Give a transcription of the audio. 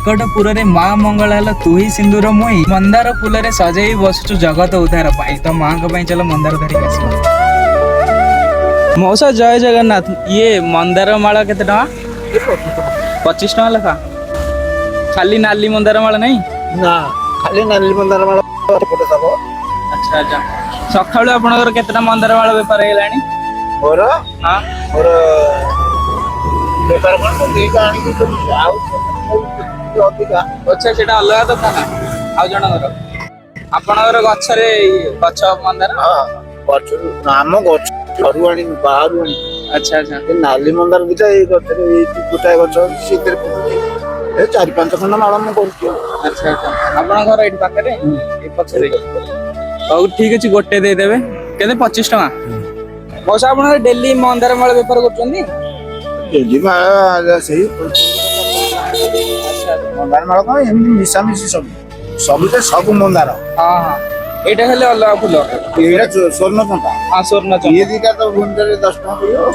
काकटपुर रे माँ मंगल हेल तू ही सिंदूर मुई मंदार फूल रे सजाई बसचु जगत उद्धार पाई तो माँ को चलो मंदार धरिक आस मौसा जय जगन्नाथ ये मंदार माला केते टका 25 टका लेखा खाली नाली मंदार माला नहीं ना खाली नाली मंदार माला पटे सब अच्छा अच्छा सखाळु आपनकर केतेटा मंदार माला व्यापार हेलानी और हां और बेपार कोन देका आनी कि आउ अधिका अच्छा सेटा अलगा दुकान आउ जनगर आपनकर गछरे गछ मंदार हां गछ नाम गछ घरु आनी बाहरु आनी अच्छा अच्छा ए नाली मंदार दिटा ए गछरे ए गोटाए गछ सितिर ए 4-5 खंड माला म करछु अच्छा अच्छा आपन घर एठी पाखरे ए पछरे और ठीक अछि गोटे दे देबे केते 25 टका मौसा आपन डेली मंदार माला व्यापार करछन्ती डेली माला सही मंदार माला को एमनी मिसा मिसी सब सबते सब मंदार हां हां एटा हेले अलग फूल एटा स्वर्ण चंपा हां स्वर्ण ये दिका तो गुंडरे 10 टका पड़ियो